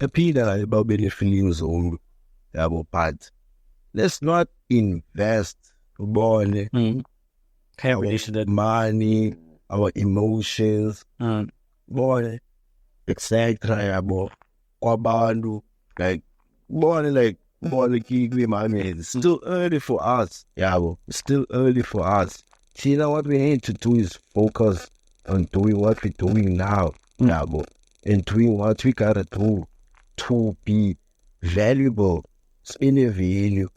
Appeal about feelings old, but let's not invest money, money, our emotions, money, etc. Kwabandu, like money, it's still early for us. It's still early for us. See, now what we need to do is focus on doing what we're doing now, and doing what we gotta do to be valuable, spinning value.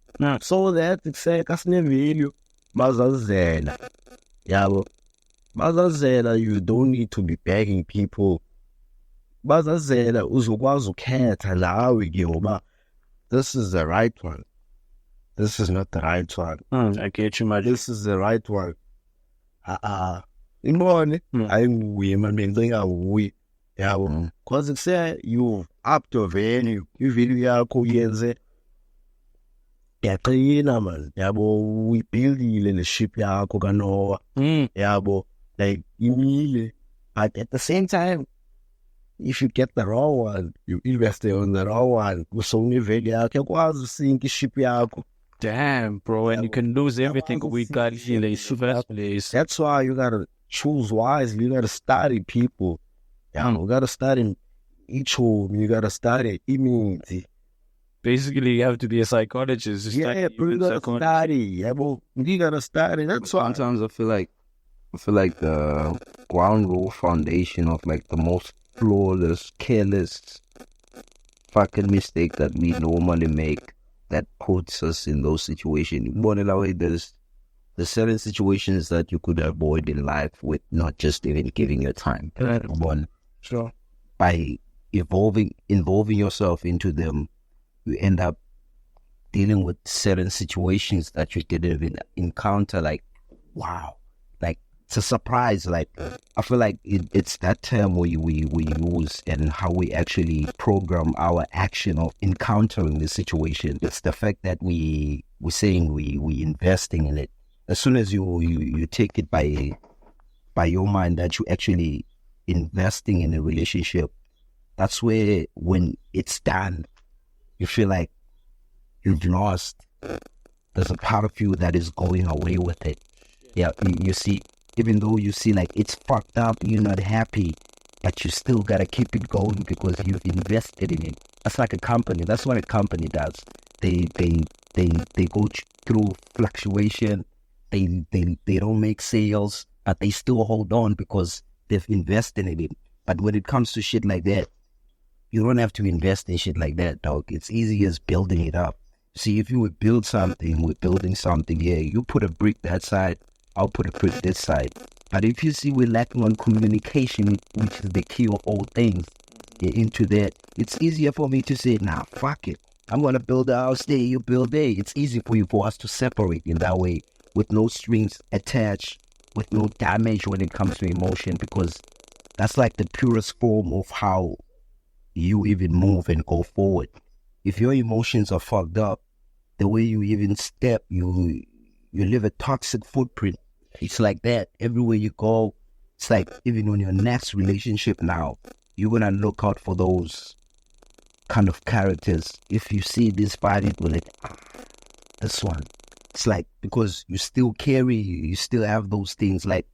So that it's like a value, mazazela. Mazazela, you don't need to be begging people. Mazazela, uzokwazi ukhetha lawe ngoba this is the right one. This is not the right one. I get you, man. This is the right one. Imone, ayinguye man, bengingakuye. Because it's say you up to value, value yakho uyenze yaqina man. Uyibhildile le ship yakho kaNoah. Like imile. But at the same time, if you get the wrong one, you invest on the wrong one. Kusonge value yakho yakwazi usinka iship yakho. Damn, bro, and you can lose everything we got in the first place. That's why you gotta choose wisely. You gotta study people. You gotta study each home. You gotta study immunity. Basically, you have to be a psychologist. You gotta study. That's why. Sometimes I feel like the ground rule foundation of like the most flawless, careless fucking mistake that we normally make that puts us in those situations. There's certain situations that you could avoid in life with not just even giving your time. One, sure. By involving yourself into them, you end up dealing with certain situations that you didn't even encounter. Like, wow, like it's a surprise. Like, I feel like it's that term we use and how we actually program our action of encountering the situation. It's the fact that we're saying we investing in it. As soon as you take it by your mind that you actually investing in a relationship, that's where when it's done, you feel like you've lost. There's a part of you that is going away with it. You see, even though you see like it's fucked up, you're not happy, but you still gotta keep it going because you've invested in it. That's like a company. That's what a company does. They go through fluctuation. They don't make sales, but they still hold on because they've invested in it. But when it comes to shit like that, you don't have to invest in shit like that, dog. It's easy as building it up. See, if you would build something, we're building something, you put a brick that side, I'll put a brick this side. But if you see we're lacking on communication, which is the key of all things, into that, it's easier for me to say, nah, fuck it. I'm going to build a house there, you build there. It's easy for us to separate in that way with no strings attached, with no damage when it comes to emotion, because that's like the purest form of how you even move and go forward. If your emotions are fucked up, the way you even step, you leave a toxic footprint. It's like that. Everywhere you go, it's like even on your next relationship now, you're going to look out for those kind of characters. If you see this body, will it, this one. It's like, because you still have those things. Like,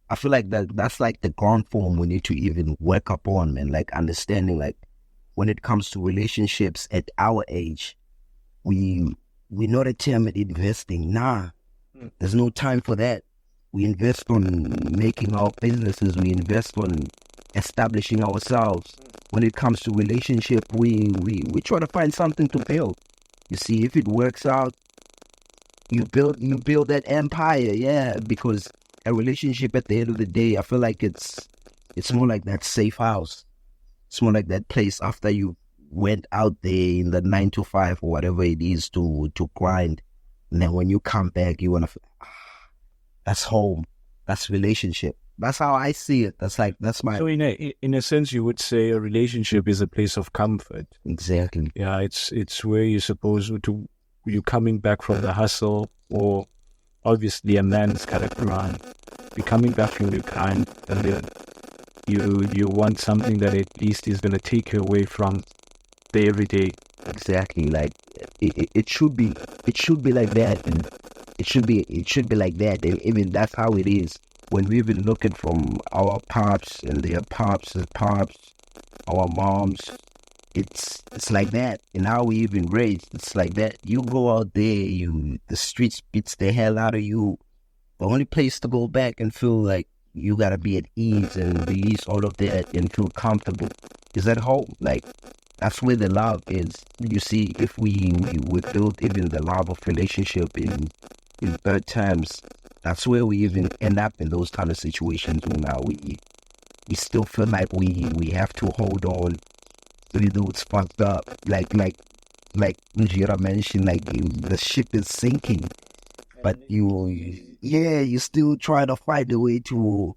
I feel like that's like the ground form we need to even work upon, man. Like understanding, like when it comes to relationships at our age, we're not a term at investing. Nah, there's no time for that. We invest on making our businesses. We invest on establishing ourselves. When it comes to relationship, we try to find something to build. You see, if it works out, you build that empire, because a relationship at the end of the day, I feel like it's more like that safe house. It's more like that place after you went out there in the 9 to 5 or whatever it is to grind. And then when you come back, you want to feel, that's home. That's relationship. That's how I see it. That's my... So in a sense, you would say a relationship is a place of comfort. Exactly. Yeah, it's where you're supposed to... You're coming back from the hustle, or obviously a man's got to grind. You're coming back from your grind, and then you want something that at least is going to take you away from the everyday. Exactly. Like it should be like that, and it should be like that. And even that's how it is when we've been looking from our pops and their pops and pops, our moms. It's like that. And how we even raised, it's like that. You go out there, the streets beats the hell out of you. The only place to go back and feel like you gotta be at ease and release all of that and feel comfortable is at home. Like, that's where the love is. You see, if we build even the love of relationship in third times, that's where we even end up in those kind of situations where now we still feel like we have to hold on, even though it's fucked up. Like Njira mentioned, like the ship is sinking, but you still try to find a way to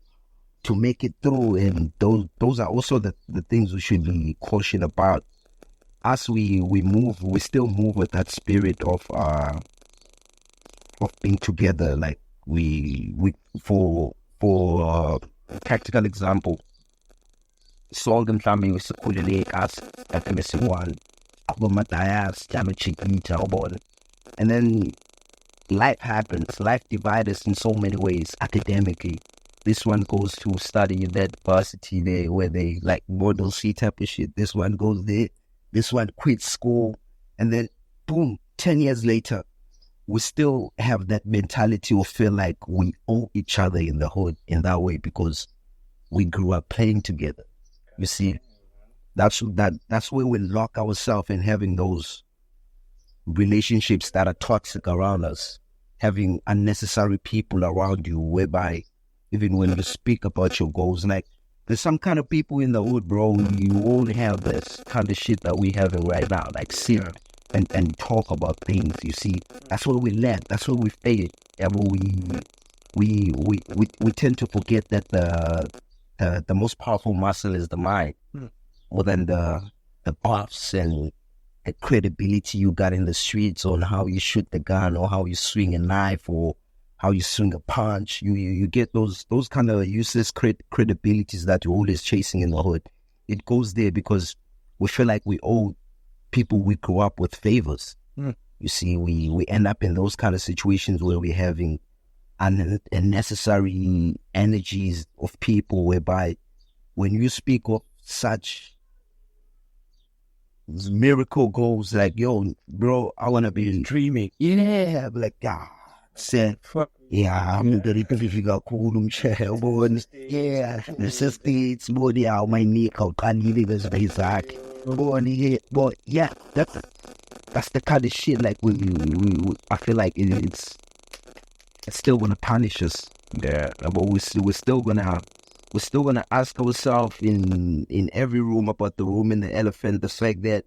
make it through. And those are also the things we should be cautious about. As we still move with that spirit of being together. Like we for practical example, sonke mhlawumbe sikhulele us at MC1 abomadayas jamachikita ubona, and then life happens. Life divides us in so many ways. Academically, this one goes to study in that varsity there where they like Model C type of shit. This one goes there. This one quits school, and then boom, 10 years later, we still have that mentality of feel like we owe each other in the hood in that way because we grew up playing together. You see, that's where we lock ourselves in having those relationships that are toxic around us, having unnecessary people around you, whereby even when you speak about your goals, like there's some kind of people in the hood, bro, you won't have this kind of shit that we having right now, like sit and talk about things. You see, that's where we lack, that's where we fail. And we tend to forget that the most powerful muscle is the mind, more than the buffs and the credibility you got in the streets on how you shoot the gun or how you swing a knife or how you swing a punch. You get those kind of useless credibilities that you're always chasing in the hood. It goes there because we feel like we owe people we grew up with favors. You see, we end up in those kind of situations where we're having unnecessary energies of people, whereby when you speak of such miracle goals like, yo, bro, I want to be dreaming. Yeah, like, said, yeah, I'm the difficult yeah, necessitates body out my neck out and living basic. But yeah, that's the kind of shit like we I feel like it's still gonna punish us. Yeah, but we're still gonna ask ourselves in every room about the room in the elephant, the fact that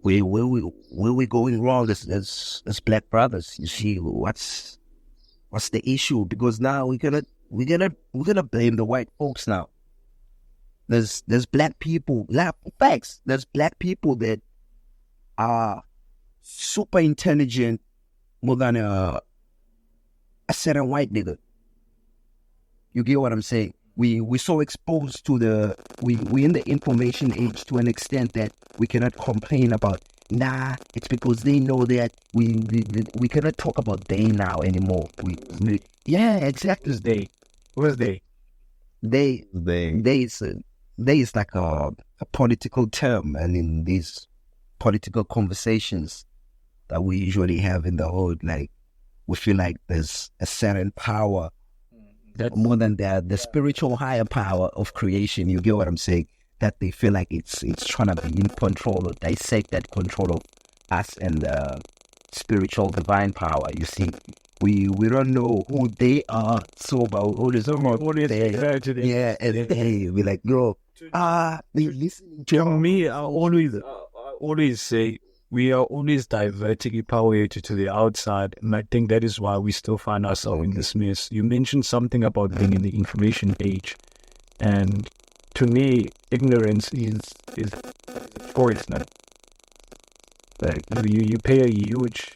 where we going wrong as black brothers. You see, what's the issue? Because now we're gonna blame the white folks now. There's black people, facts. There's black people that are super intelligent more than a certain white nigga. You get what I'm saying? We so exposed to we in the information age to an extent that we cannot complain about. Nah, it's because they know that we cannot talk about they now anymore. Yeah, exactly. They. What's they? They is like a political term, and in these political conversations that we usually have in the hood, like we feel like there's a certain power. That's more than the spiritual higher power of creation. You get what I'm saying? That they feel like it's trying to be in control or dissect that control of us and the spiritual divine power. You see, we don't know who they are. So about all this, yeah, and they be like, bro, they listening to me. I always say we are always diverting power to the outside, and I think that is why we still find ourselves in this mess. You mentioned something about being in the information age, and to me, ignorance is poison. Like you pay a huge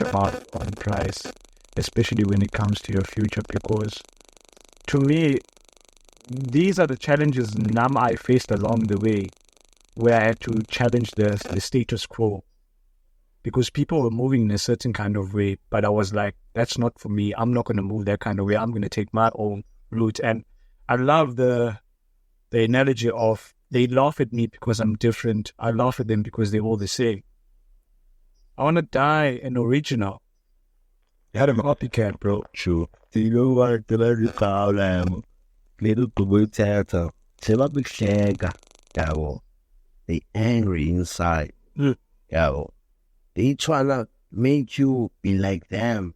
amount on price, especially when it comes to your future. Because to me, these are the challenges I faced along the way. where I had to challenge the status quo because people were moving in a certain kind of way. But I was like, that's not for me. I'm not going to move that kind of way. I'm going to take my own route. And I love the analogy of they laugh at me because I'm different. I laugh at them because they're all the same. I want to die an original. You had a copycat, bro. True. Do you know what the call little boo tata? They angry inside. They tryna make you be like them.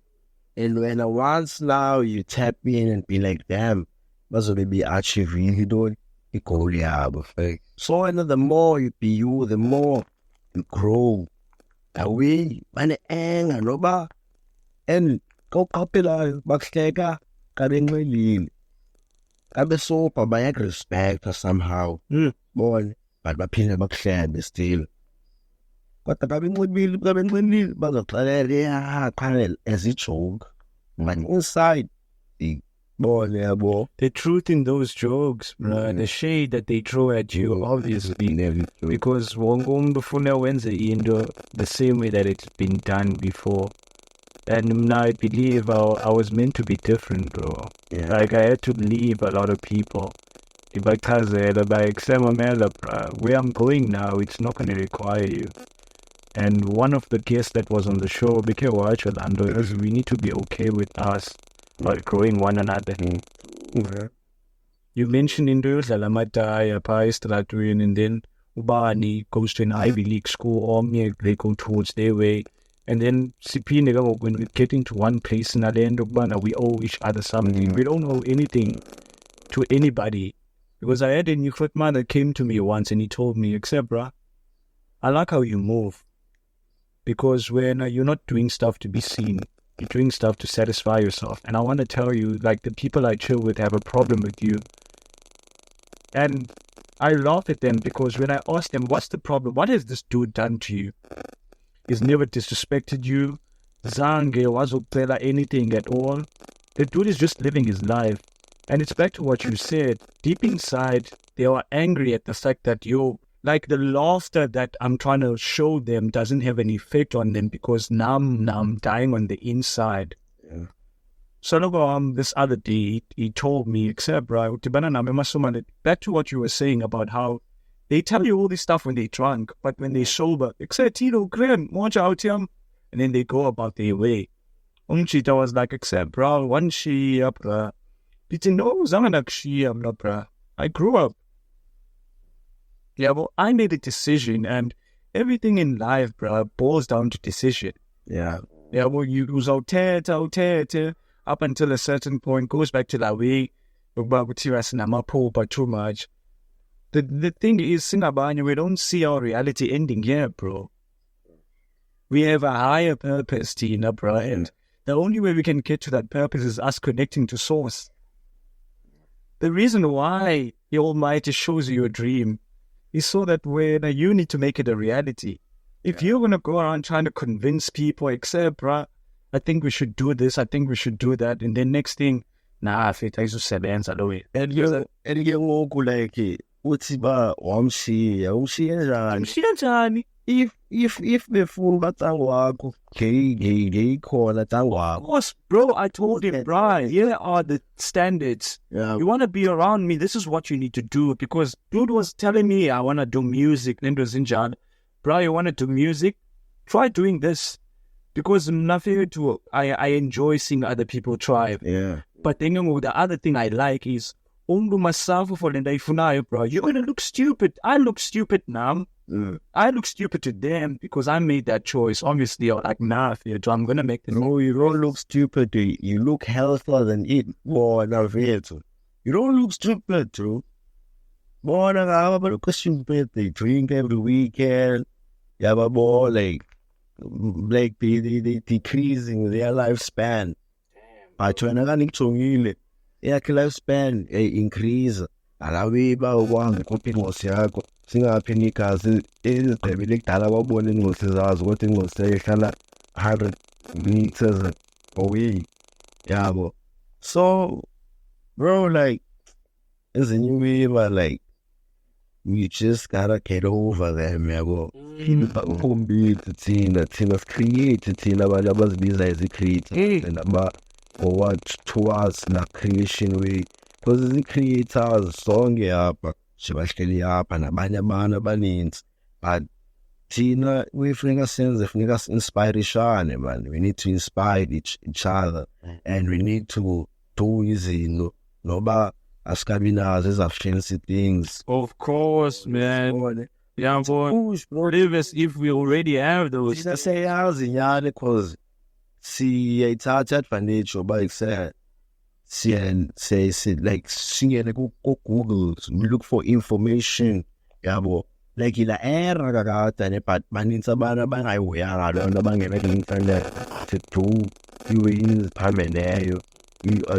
And when once now you tap in and be like them, that's what be achieving you don't you go effect. So the more you be you, the more you grow. Away when anger roba and go popular baksteka kabing lean. Kabe so pa by respect somehow. Boy, but my pin backshare still. But the cabin would be cabin but the panel as it choke. When inside the boy, the truth in those jokes, bro, the shade that they throw at you, obviously, because Wongong before Wednesday into the same way that it's been done before. And now I believe I was meant to be different, bro. Yeah. Like I had to leave a lot of people. Because where I'm going now, it's not going to require you. And one of the guests that was on the show, Bike Watch Orlando, is we need to be okay with us outgrowing one another. You mentioned into Lalamata, Paistratun, and then Ubani goes to an Ivy League school, or me, they go towards their way. And then when we get into one place and at the end of Bana, we owe each other something. We don't owe anything to anybody. Because I had a new man that came to me once and he told me, except, bruh, I like how you move. Because when you're not doing stuff to be seen, you're doing stuff to satisfy yourself. And I want to tell you, like, the people I chill with have a problem with you. And I laugh at them because when I ask them, what's the problem? What has this dude done to you? He's never disrespected you. Zange wazopela anything at all. The dude is just living his life. And it's back to what you said. Deep inside, they are angry at the fact that like the laughter that I'm trying to show them doesn't have any effect on them because now I'm dying on the inside. Yeah. So this other day, he told me, except, bro, back to what you were saying about how they tell you all this stuff when they're drunk, but when they're sober, except Tito, Graham, watch out him, and then they go about their way. Unchita was like, except, bro, one she up, didn't know, I grew up. Yeah, well, I made a decision, and everything in life, bro, boils down to decision. Yeah. Yeah, well, you was out up until a certain point, goes back to that way, but too much. The thing is, Singabanya, we don't see our reality ending here, bro. We have a higher purpose, Tina, bro, and the only way we can get to that purpose is us connecting to Source. The reason why the Almighty shows you a dream is so that when you need to make it a reality. If you're going to go around trying to convince people, except, bro, I think we should do this, I think we should do that, and then next thing, nah, fit I just said answer the way. And you walk like it. What's about Wamsi? If the fool batangwako, he call that Of course, bro, I told him, bro, here are the standards. Yeah. You want to be around me, this is what you need to do. Because dude was telling me, I want to do music. Then was in John, bro, you want to do music? Try doing this. Because nothing to, I enjoy seeing other people try. Yeah. But then the other thing I like is, myself for the bro, you're going to look stupid. I look stupid now. I look stupid to them because I made that choice. Obviously, I'm like, nah, I'm going to make this. No, you don't look stupid. You look healthier than it. Boy, you don't look stupid, too. Boy, I'm look stupid. They drink every weekend. Yeah, but boy, like they decreasing their lifespan. By trying to lifespan increase. Alawiba one coping was yako. Singaphini kazi izidebile kudala babone ingozi zazo ukuthi ingozi ehlala 100 meters away. Yabo. So bro, like ezinye like we just gotta get over them, yabo. Ukhombisa thina create thina abantu abazibiza as creators and for what towards na creation way, because the creators sonke apha sibahleli apha nabanye abantu abaninzi, but thina kufuneka inspire man. We need to inspire each other, and we need to do izinto noba asikabi nazo eza-fancy things. Of course, man. Yeah, boy. If we already have those. Siyayazi nyani because siyayithatha advantage yoba like singene ku-Google, we look for information, yabo. Like ila era kakade, but banintsi abantu abangayihoyanga loo nto abangena kwi-internet to do iiweyini eziphambeneyo,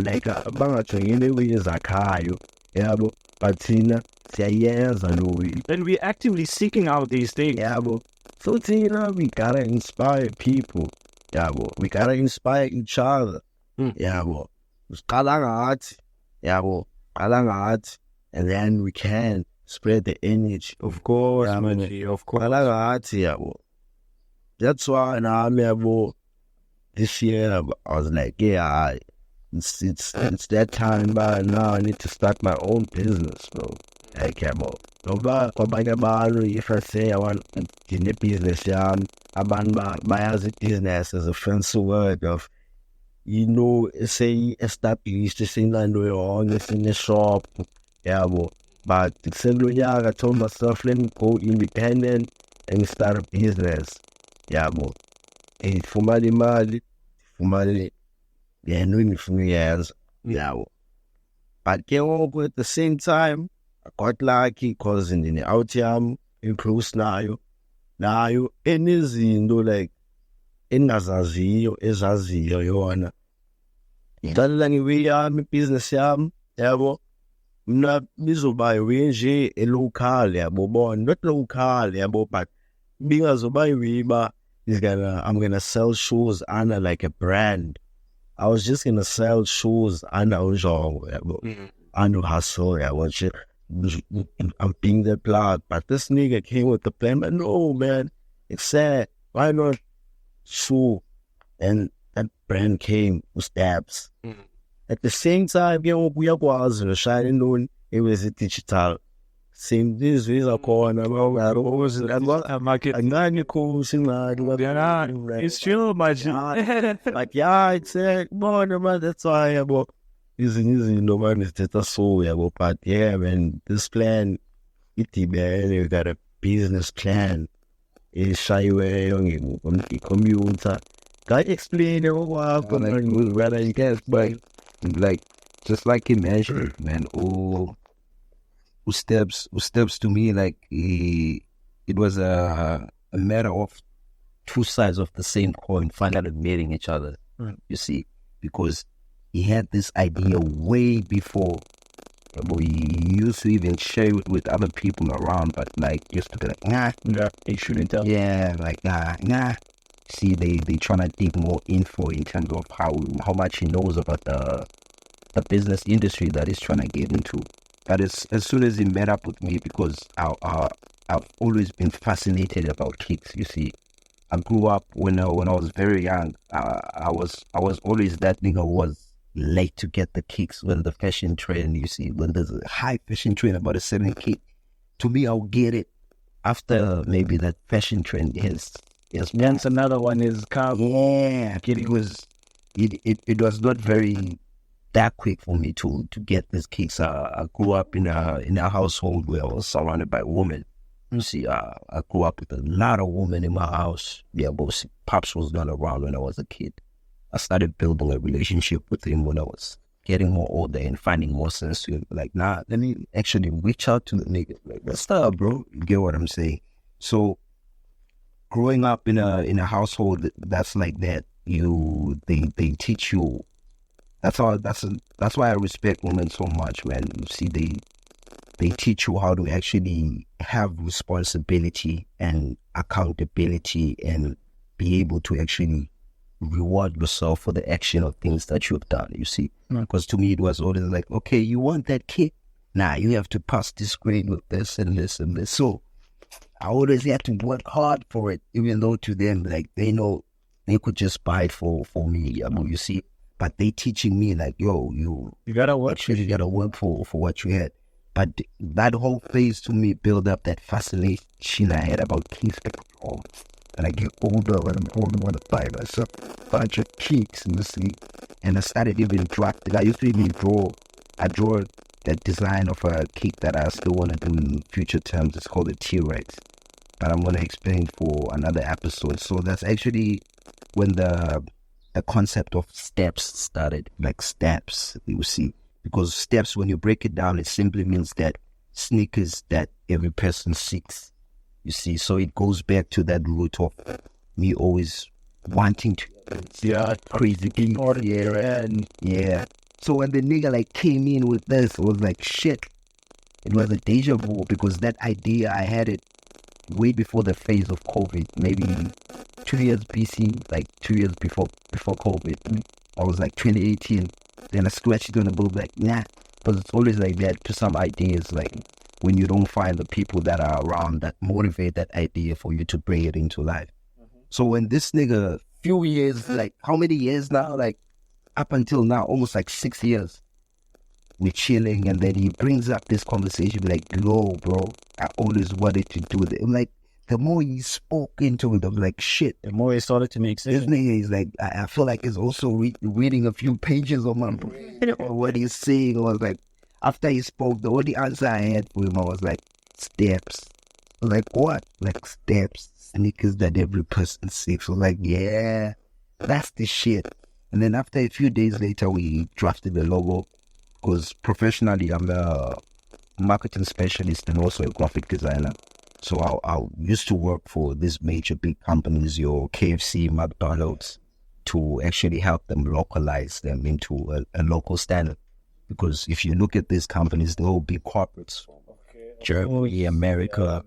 like bangajongeni iiweyini ezakhayo, yabo. But thina siyayenza loo way. Then we're actively seeking out these things. Yabo. So thina, we gotta inspire people, yabo. We gotta inspire each other, yabo. Qala ngathi, yabo. Qala ngathi, and then we can spread the energy. Of course, Yeah, man. man. Of course. Qala ngathi, yabo. That's why nami, yabo, this year I was like, yeah, it's that time, but now I need to start my own business, bro. Like, yabo. Noba kwabanye abantu, if I say I want to get a business, abantu bayazi business as a fancy word of, say established, say into your own, in a shop, yabo. But I told myself, let me go independent and start a business, yabo. And fumali mali, yeah, no for me years, yabo. But at the same time, I got lucky because in the outjam, improves nayo, enizinto like engazaziyo ezaziyo yona. Ngicela ngiwe yami business yami, yabo. Mna bizoba nje local, yabo, bona, not local, yabo, but bingazoba yiba I'm gonna sell shoes under like a brand. I was just gonna sell shoes under Unjongo, yabo, under Hussle, yabo. I'm being the plot, but this nigga came with the plan. But no, man, it's sad. Why not shoe? And that brand came with stabs. At the same time, we was shining on it was a digital. Same this is a corner. It's true, much. Like, yeah, it's a man, that's why about easy, no man is that so, but yeah, man, this plan, you got a business plan. It's shy away, commuter. Can you explain what I guess, but Like, just like he mentioned, man, who steps to me, like, it was a matter of two sides of the same coin finally meeting each other, you see, because he had this idea way before. He used to even share it with other people around, but like, used to be like, nah, They shouldn't tell. yeah, like, nah. See, they trying to dig more info in terms of how much he knows about the business industry that he's trying to get into. But as soon as he met up with me, because I've always been fascinated about kicks. You see, I grew up when I was very young. I was always that nigga who was late to get the kicks when the fashion trend. You see, when there's a high fashion trend about a certain kick, to me, I'll get it after maybe that fashion trend is. Yes, man. Hence another one is car. Yeah, it was not very that quick for me to get these kicks. I grew up in a household where I was surrounded by women. You see, I grew up with a lot of women in my house. Yeah, but pops was not around when I was a kid. I started building a relationship with him when I was getting more older and finding more sense to it. Like, nah, let me actually reach out to the nigga. Like, what's up, bro? You get what I'm saying? So, growing up in a household that's like that, they teach you. That's why I respect women so much, man. You see, they teach you how to actually have responsibility and accountability and be able to actually reward yourself for the action of things that you've done. You see, because to me it was always like, okay, you want that kick, nah, you have to pass this grade with this and this and this. So I always had to work hard for it, even though to them, like, they know they could just buy it for me, you see. But they teaching me, like, yo, you gotta work. Actually, you gotta work for what you had. But that whole phase to me built up that fascination I had about keys. And I get older and I'm older when I buy myself a bunch of keys, you see. And I started even drafting. I used to even draw. I draw that design of a cake that I still want to do in future terms. It's called a T-Rex. But I'm going to explain for another episode. So that's actually when the concept of steps started. Like steps, you see. Because steps, when you break it down, it simply means that sneakers that every person seeks. You see, so it goes back to that root of me always wanting to. Yeah, crazy thing. Yeah. So when the nigga like came in with this, it was like shit. It was a deja vu because that idea, I had it way before the phase of COVID, maybe 2 years BC, like 2 years before COVID. I was like 2018. Then I scratched it on the book, like, nah. Because it's always like that to some ideas, like when you don't find the people that are around that motivate that idea for you to bring it into life. So when this nigga, few years, like how many years now? Like up until now, almost like 6 years, we're chilling, and then he brings up this conversation, like, yo, bro, I always wanted to do that. I'm like, the more he spoke into it, I'm like, shit. The more it started to make sense. This nigga is like, I feel like he's also reading a few pages of my brain or what he's saying. I was like, after he spoke, the only answer I had for him, I was like, steps. I was like, what? Like steps, sneakers that every person seeks. I was like, yeah, that's the shit. And then after a few days later, we drafted the logo because professionally, I'm a marketing specialist and also a graphic designer. So I used to work for these major big companies, your KFC, McDonald's, to actually help them localize them into a local standard. Because if you look at these companies, they're all big corporates from Germany, America.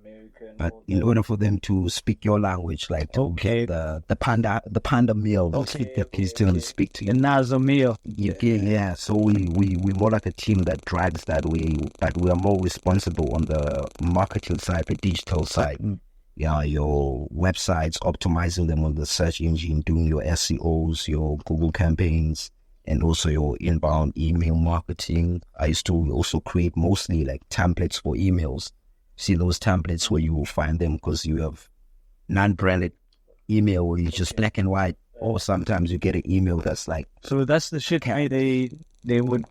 But in order for them to speak your language, like to get the panda meal, that he's still speak to you. The Nazo meal. Yeah. So we more like a team that drives that way, but we are more responsible on the marketing side, the digital side. Yeah, your websites, optimizing them on the search engine, doing your SEOs, your Google campaigns, and also your inbound email marketing. I used to also create mostly like templates for emails. See those templates where you will find them because you have non-branded email where it's just black and white, or sometimes you get an email that's like. So that's the shit they would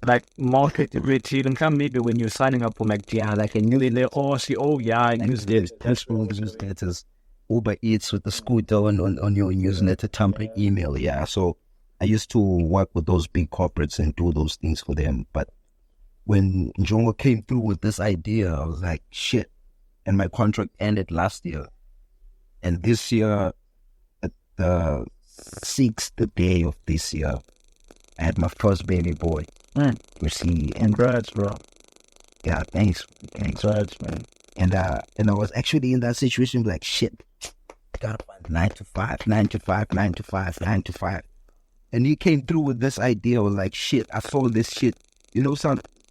like market it with you. And come maybe when you're signing up for McDonald's, like a new they all see, oh yeah, I use this. That's newsletters, Uber Eats with the scooter on your newsletter template email. Yeah, so I used to work with those big corporates and do those things for them, but when Njongo came through with this idea, I was like, shit. And my contract ended last year. And this year, at the 6th day of this year, I had my first baby boy. You see, Congrats, bro. Yeah, thanks. Congrats, man. And I was actually in that situation, like, shit, I gotta find 9 to 5, 9 to 5, 9 to 5, 9 to 5. And he came through with this idea. I was like, shit, I saw this shit. You know,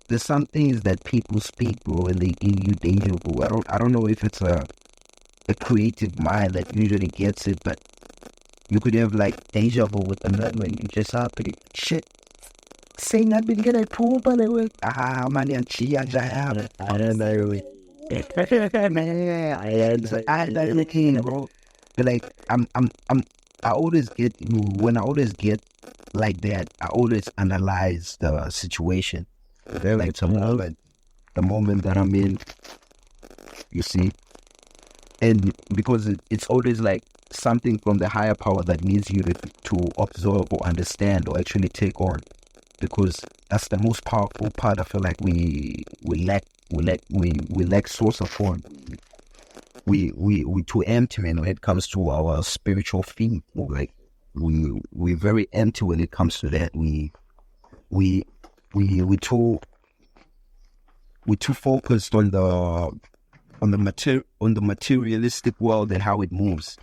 there's some things that people speak, bro, and they give you deja vu. I don't know if it's a creative mind that usually gets it, but you could have like deja vu with the man when you just happen. Shit. Saying that been gonna pull by the way. Man, and she and I have. I don't know. I don't bro. But like I always get like that, I always analyze the situation. Like the moment that I'm in, you see, and because it's always like something from the higher power that needs you to observe or understand or actually take on, because that's the most powerful part. I feel like we lack source of form. We too empty, man, when it comes to our spiritual feet. Like we're very empty when it comes to that. We too focused on the materialistic world and how it moves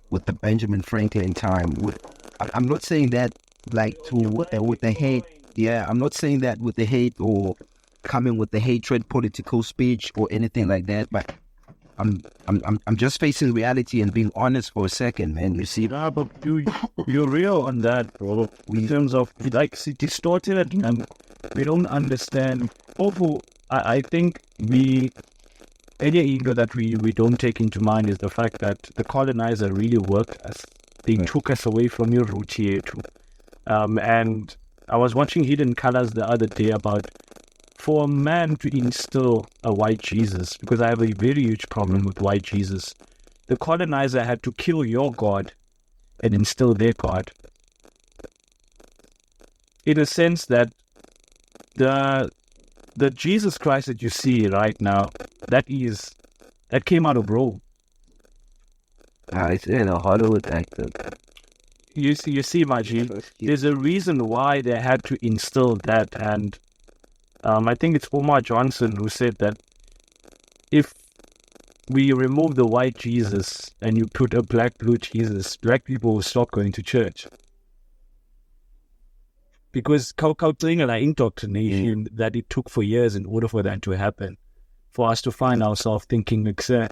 with the Benjamin Franklin time. I'm not saying that like with the hate. Yeah, I'm not saying that with the hate or coming with the hatred, political speech, or anything like that. But I'm just facing reality and being honest for a second, man. You see? Yeah, but you're real on that, bro. In terms of like distorted, and we don't understand. Also, I think any ego that we don't take into mind is the fact that the colonizer really worked us. They took us away from your root here too. And I was watching Hidden Colors the other day about for a man to instill a white Jesus, because I have a very huge problem with white Jesus. The colonizer had to kill your God and instill their God. In a sense that the Jesus Christ that you see right now, that came out of Rome. It's in a Hollywood actor. You see, Maji, there's a reason why they had to instill that, and I think it's Omar Johnson who said that if we remove the white Jesus and you put a blue Jesus, black people will stop going to church. Because indoctrination that it took for years in order for that to happen, for us to find ourselves thinking, like, sir,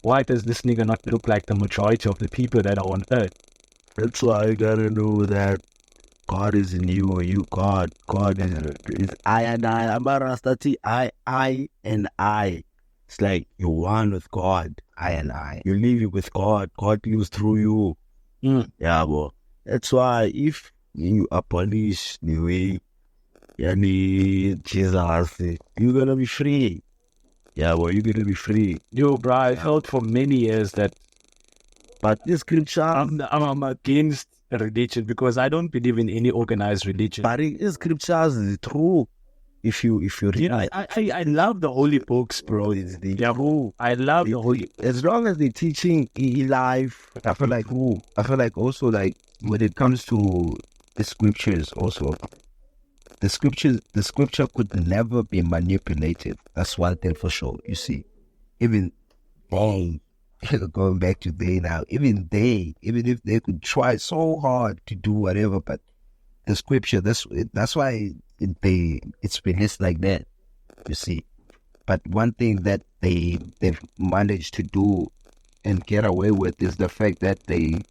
why does this nigga not look like the majority of the people that are on earth? That's why you gotta know that God is in you or you God. God is I and I. I'm a Rastati, I and I. It's like you're one with God. I and I. You live with God. God lives through you. Yeah, bro. That's why if you abolish the way Jesus, you're gonna be free. Yeah, well, you're gonna be free. Yo, bro, I felt for many years that, but this scripture, I'm against religion because I don't believe in any organized religion. But this scriptures is true. If you read, I love the holy books, bro. It's the true. I love the holy. As long as they're teaching life, I feel like also like when it comes to the scriptures, also the scripture could never be manipulated. That's one thing for sure. You see, even they going back to they now, even if they could try so hard to do whatever, but the scripture, that's why it's released like that. You see, but one thing that they've managed to do and get away with is the fact that they've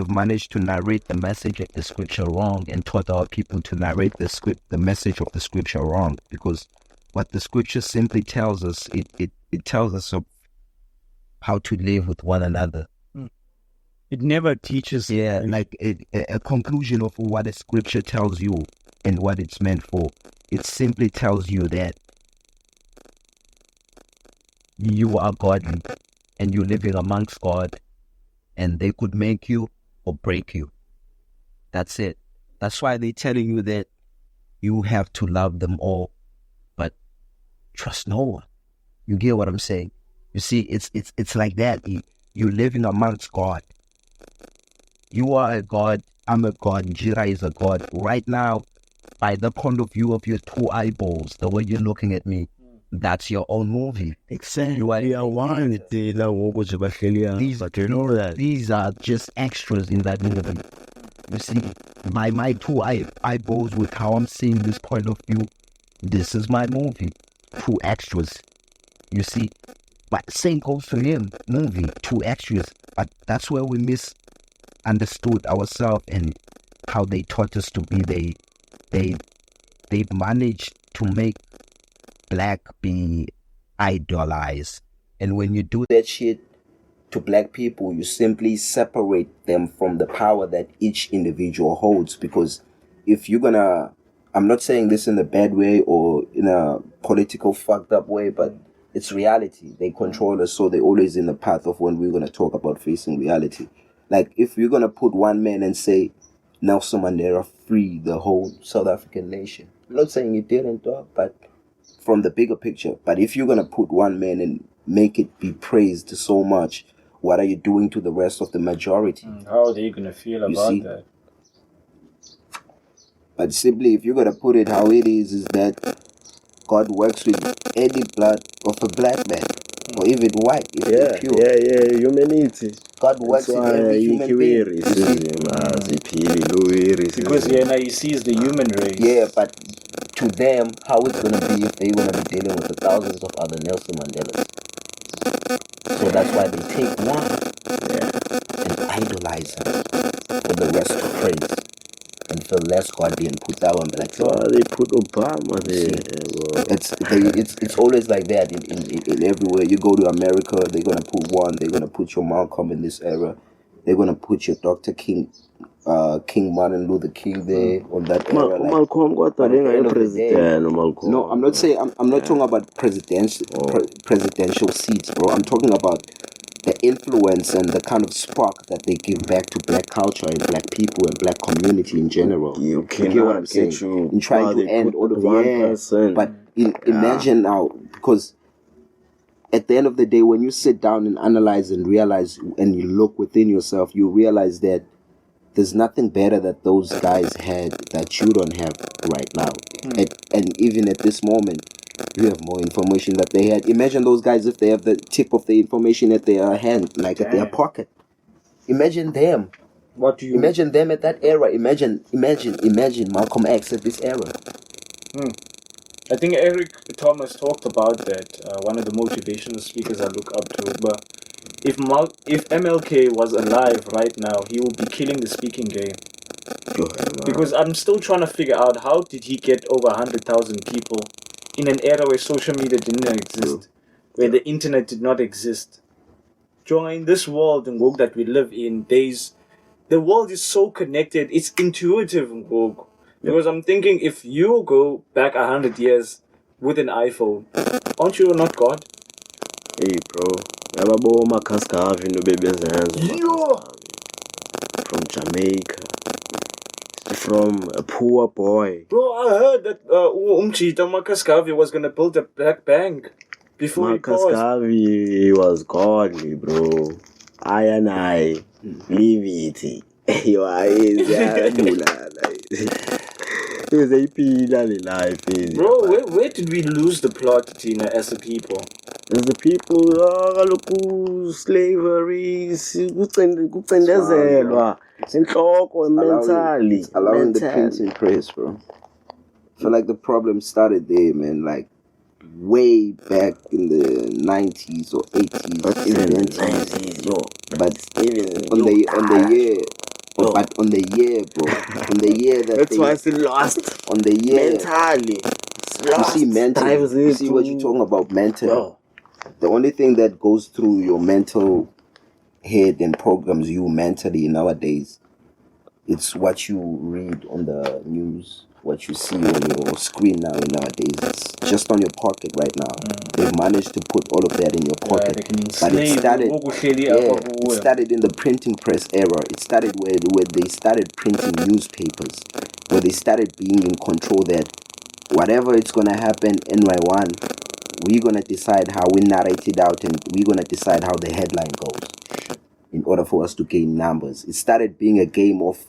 managed to narrate the message of the scripture wrong and taught our people to narrate the message of the scripture wrong, because what the scripture simply tells us, it tells us of how to live with one another. It never teaches. Yeah, like a conclusion of what a scripture tells you and what it's meant for. It simply tells you that you are godly and you're living amongst God, and they could make you or break you. That's it. That's why they're telling you that you have to love them all, but trust no one. You get what I'm saying? You see, it's like that. You're living amongst God. You are a God, I'm a God, Jira is a God. Right now, by the point of view of your two eyeballs, the way you're looking at me, that's your own movie. Exactly. These are just extras in that movie. You see, by my two eyeballs with how I'm seeing this point of view, this is my movie. Two extras. You see, but same goes for him, movie, two extras. But that's where we misunderstood ourselves and how they taught us to be. They managed to make black be idolized. And when you do that shit to black people, you simply separate them from the power that each individual holds. Because if you're gonna, I'm not saying this in a bad way or in a political fucked up way, but it's reality. They control us, so they're always in the path of when we're gonna talk about facing reality. Like if you're gonna put one man and say Nelson Mandela freed the whole South African nation, I'm not saying he didn't, but from the bigger picture. But if you're gonna put one man and make it be praised so much, what are you doing to the rest of the majority? How are they gonna feel about that? But simply, if you're gonna put it how it is that God works with any blood of a black man or even white, if pure. Yeah, humanity. God works in every human being. Because he sees the human race. Yeah, but to them how it's gonna be if they're gonna be dealing with the thousands of other Nelson Mandelas. So that's why they take one and idolize him for the rest to praise and feel less godly and put that one be like, they put Obama there. It's always like that in everywhere. You go to America, they're gonna put one. They're gonna put your Malcolm in this era. They're gonna put your Dr. King Martin Luther King there on that era. Malcolm got the president. Malcolm. No, I'm not saying. I'm not talking about presidential seats, bro. I'm talking about the influence and the kind of spark that they give back to black culture and black people and black community in general. You get what I'm saying? In trying to end all of the but imagine now, because at the end of the day, when you sit down and analyze and realize and you look within yourself, you realize that there's nothing better that those guys had that you don't have right now. And even at this moment, you have more information that they had. Imagine those guys if they have the tip of the information at their hand, like at their pocket. Imagine them. Imagine them at that era. Imagine Malcolm X at this era. I think Eric Thomas talked about that. One of the motivational speakers I look up to. But if MLK was alive right now, he would be killing the speaking game. Because I'm still trying to figure out how did he get over 100,000 people in an era where social media didn't exist, where the internet did not exist. In this world and world that we live in, the world is so connected. It's intuitive, because I'm thinking if you go back 100 years with an iPhone, aren't you not God? Hey, bro. From Jamaica. From a poor boy. Bro, I heard that Marcus Garvey was going to build a black bank before Marcus Garvey was godly, bro. I leave it. Your eyes is a pillar life. Bro, where did we lose the plot, Tina, as a people? As the people, slavery, mentally. Allowing the printing press, bro. I feel like the problem started there, man. Like way back in the 90s or 80s, but even 90s, but even on the year. But on the year, bro. On the year that's why it's lost. On the year. Mentally. You see mentally. You see what you're talking about mentally. Oh. The only thing that goes through your mental head and programs you mentally nowadays, it's what you read on the news, what you see on your screen nowadays. It's just on your pocket right now. They've managed to put all of that in your pocket. But it started in the printing press era. It started where they started printing newspapers, where they started being in control that whatever it's going to happen, NY1, we're going to decide how we narrate it out and we're going to decide how the headline goes in order for us to gain numbers. It started being a game of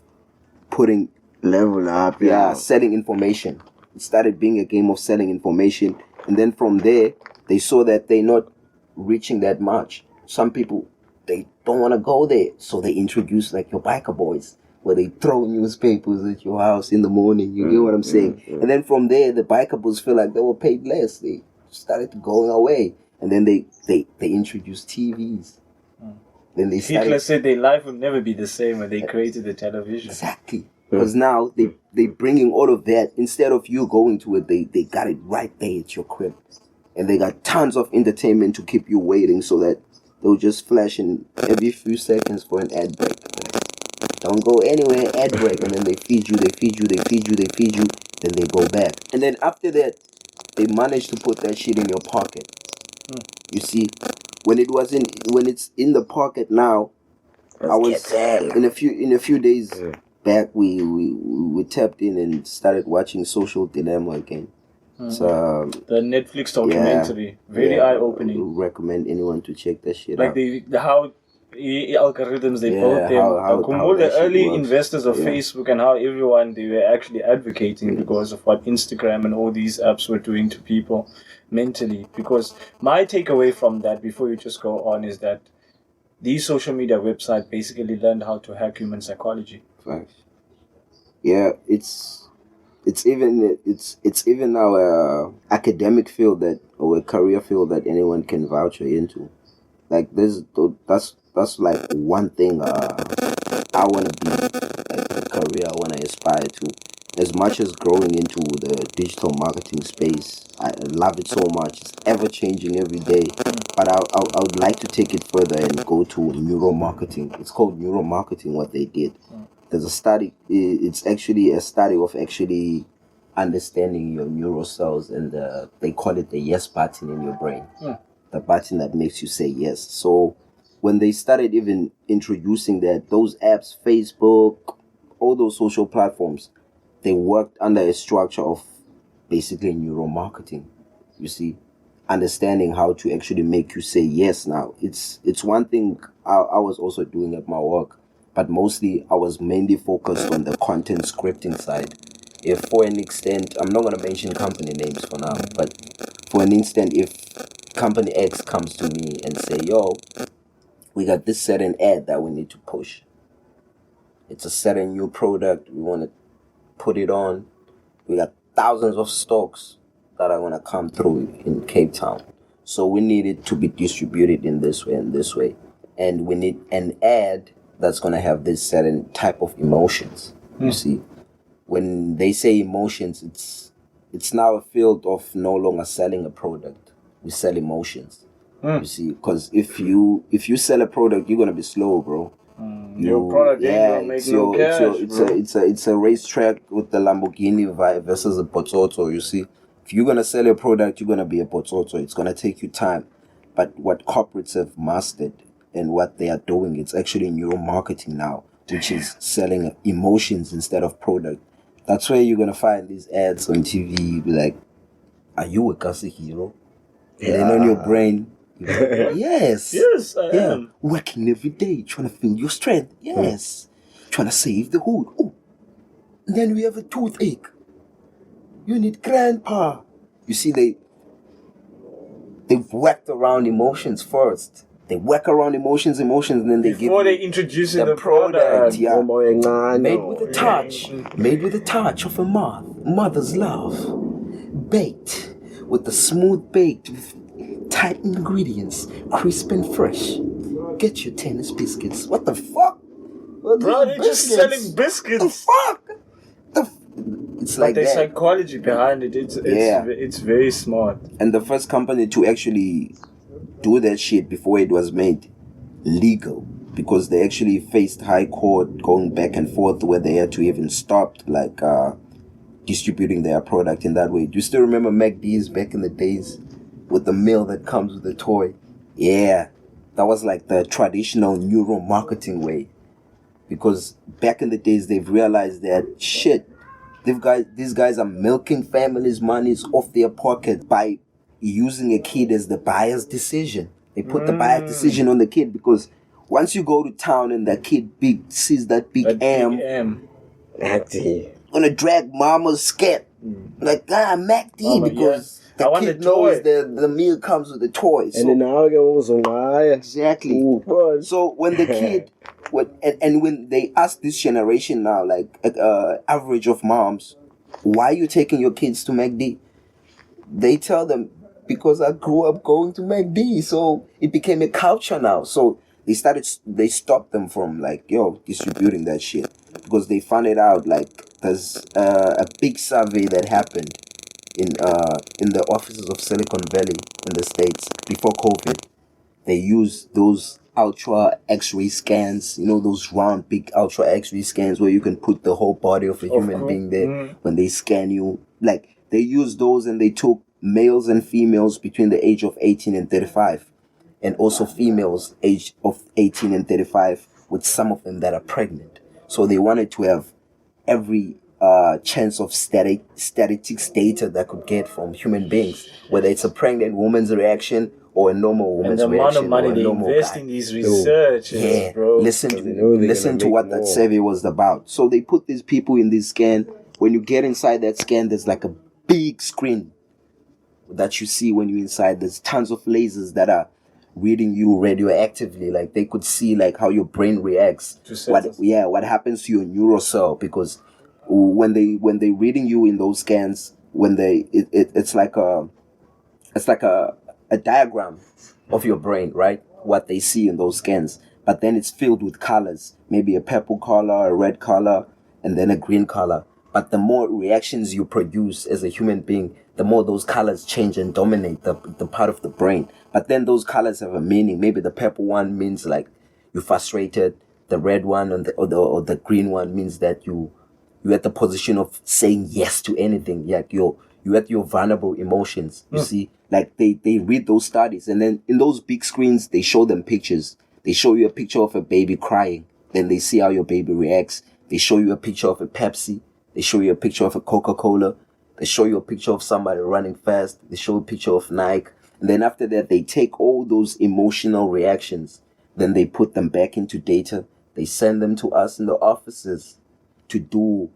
putting level up, selling information. It started being a game of selling information, and then from there they saw that they're not reaching that much. Some people, they don't want to go there, so they introduced like your biker boys, where they throw newspapers at your house in the morning. You get what I'm saying? And then from there the biker boys feel like they were paid less. They started going away, and then they introduced TVs. Then they started, Hitler said their life would never be the same when they created the television. Exactly. Because now they bringing all of that. Instead of you going to it, they got it right there at your crib. And they got tons of entertainment to keep you waiting, so that they'll just flash in every few seconds for an ad break. Don't go anywhere, ad break. And then they feed you, then they go back. And then after that, they managed to put that shit in your pocket. You see, when it's in the pocket now, in a few days back, we tapped in and started watching Social Dilemma again. So the Netflix documentary, very eye-opening. I recommend anyone to check that shit out. Like the how algorithms they built them. How the early investors of Facebook and how everyone they were actually advocating because of what Instagram and all these apps were doing to people mentally. Because my takeaway from that, before you just go on, is that these social media websites basically learned how to hack human psychology. Facts. Yeah, it's it's even our academic field that or a career field that anyone can vouch into. Like that's like one thing I want to be, like a career I want to aspire to. As much as growing into the digital marketing space, I love it so much. It's ever changing every day. But I would like to take it further and go to neuromarketing. It's called neuromarketing, what they did. There's a study, it's actually a study of actually understanding your neural cells, and they call it the yes button in your brain. The button that makes you say yes. So when they started even introducing that, those apps, Facebook, all those social platforms, they worked under a structure of basically neuromarketing. You see, understanding how to actually make you say yes. Now, it's one thing I was also doing at my work, but mostly I was mainly focused on the content scripting side. If for an extent, I'm not going to mention company names for now, but for an instant, if company X comes to me and say, yo, we got this certain ad that we need to push. It's a certain new product. We want to put it on. We got thousands of stocks that are going to come through in Cape Town. So we need it to be distributed in this way and this way. And we need an ad that's going to have this certain type of emotions. You see, when they say emotions, it's now a field of no longer selling a product. We sell emotions. You see, because if you sell a product, you're going to be slow, bro. Your product ain't gonna make no cash, it's a racetrack with the Lamborghini versus a Pototo. You see, if you're gonna sell a product, you're gonna be a Pototo. It's gonna take you time. But what corporates have mastered and what they are doing, it's actually neuromarketing now, which is selling emotions instead of product. That's where you're gonna find these ads on TV. Be like, "Are you a Kasi hero?" And then on your brain. Yes, I am. Working every day, trying to find your strength. Yes, trying to save the hood. Oh, and then we have a toothache. You need grandpa. You see, they've worked around emotions first. They work around emotions, and then they before they introduce the product. Yeah, made with a touch of a mother's love, baked with the smooth baked. Tight ingredients, crisp and fresh. Get your tennis biscuits. What the fuck? Bro, they're just selling biscuits. The fuck? It's like the that. psychology behind it. It's very smart. And the first company to actually do that shit before it was made legal, because they actually faced high court going back and forth where they had to even stop distributing their product in that way. Do you still remember MacD's back in the days? With the meal that comes with the toy. Yeah, that was like the traditional neuromarketing way. Because back in the days, they've realized that shit, these guys are milking families' monies off their pocket by using a kid as the buyer's decision. They put the buyer's decision on the kid, because once you go to town and that kid sees that big M, gonna drag mama's scat. Like, MacD, because... The kid knows the meal comes with the toys. And then now it was a why. Exactly. Ooh, so when the kid, when they ask this generation now, like average of moms, why are you taking your kids to MacD? They tell them, because I grew up going to MacD, so it became a culture now. So they stopped them from distributing that shit, because they found it out there's a big survey that happened in the offices of Silicon Valley in the States before COVID. They use those ultra X-ray scans, those round big ultra X-ray scans where you can put the whole body of a human being there. When they scan you, they use those, and they took males and females between the age of 18 and 35, and also females age of 18 and 35, with some of them that are pregnant. So they wanted to have every chance of statistics data that could get from human beings, whether it's a pregnant woman's reaction or a normal woman's reaction. And the amount of money they invest in these researches, bro. Listen to what that survey was about. So they put these people in this scan. When you get inside that scan, there's like a big screen that you see when you're inside. There's tons of lasers that are reading you radioactively. Like, they could see how your brain reacts. What happens to your neural cell, because when they reading you in those scans, it's like a diagram of your brain, right? What they see in those scans, but then it's filled with colors, maybe a purple color, a red color, and then a green color. But the more reactions you produce as a human being, the more those colors change and dominate the part of the brain. But then those colors have a meaning. Maybe the purple one means like you're frustrated. The red one or the green one means that you're at the position of saying yes to anything. Like you're at your vulnerable emotions. You see, like they read those studies, and then in those big screens they show them pictures. They show you a picture of a baby crying. Then they see how your baby reacts. They show you a picture of a Pepsi. They show you a picture of a Coca-Cola. They show you a picture of somebody running fast. They show a picture of Nike. And then after that, they take all those emotional reactions. Then they put them back into data. They send them to us in the offices to do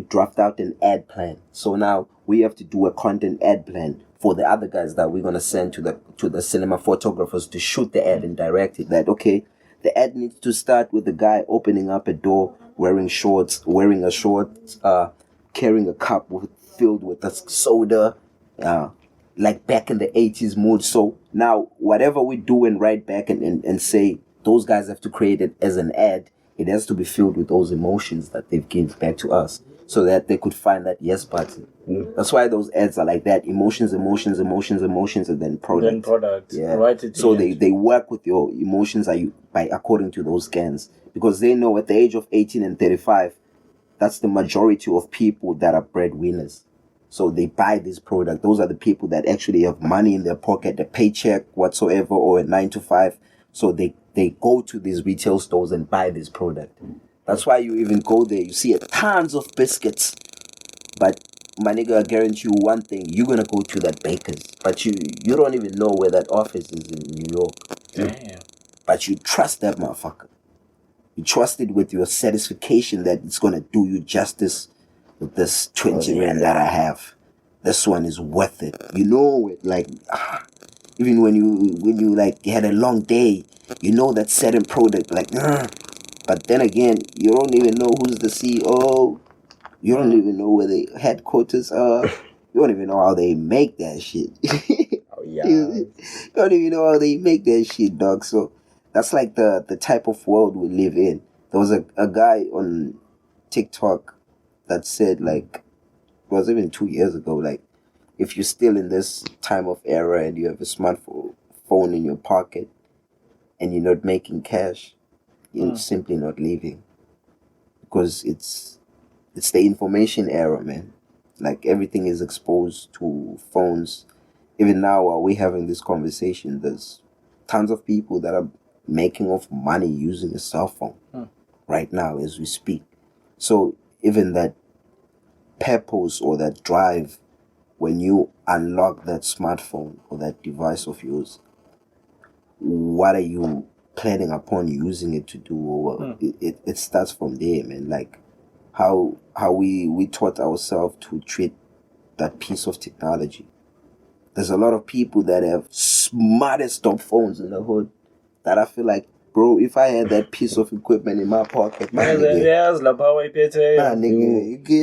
draft out an ad plan. So now we have to do a content ad plan for the other guys that we're going to send to the cinema photographers to shoot the ad and direct it. That, okay, the ad needs to start with the guy opening up a door, wearing a short, carrying a cup filled with a soda, like back in the 80s mood. So now whatever we do and write back and say, those guys have to create it as an ad. It has to be filled with those emotions that they've given back to us so that they could find that yes button. That's why those ads are like that. Emotions, and then product. Yeah. Right. So they work with your emotions according to those scans, because they know at the age of 18 and 35, that's the majority of people that are breadwinners. So they buy this product. Those are the people that actually have money in their pocket, a paycheck whatsoever, or a 9-to-5. So they go to these retail stores and buy this product. That's why you even go there. You see tons of biscuits. But my nigga, I guarantee you one thing. You're going to go to that baker's. But you don't even know where that office is in New York. Damn. But you trust that motherfucker. You trust it with your satisfaction that it's going to do you justice with this 20 rand that I have. This one is worth it. You know it. Like, even when you like had a long day, you know that certain product, like, but then again, you don't even know who's the CEO. You don't even know where the headquarters are. You don't even know how they make that shit. Oh yeah. You don't even know how they make that shit, dog. So that's like the type of world we live in. There was a guy on TikTok that said, like, it was even 2 years ago, like, if you're still in this time of era and you have a smartphone in your pocket and you're not making cash, you're simply not living. Because it's the information era, man. Like, everything is exposed to phones. Even now, while we're having this conversation, there's tons of people that are making off money using a cell phone right now as we speak. So even that purpose or that drive, when you unlock that smartphone or that device of yours, what are you planning upon using it to do? Or it starts from there, man. Like how we taught ourselves to treat that piece of technology. There's a lot of people that have smartest top phones in the hood that I feel like, bro, if I had that piece of equipment in my pocket, nigga, you get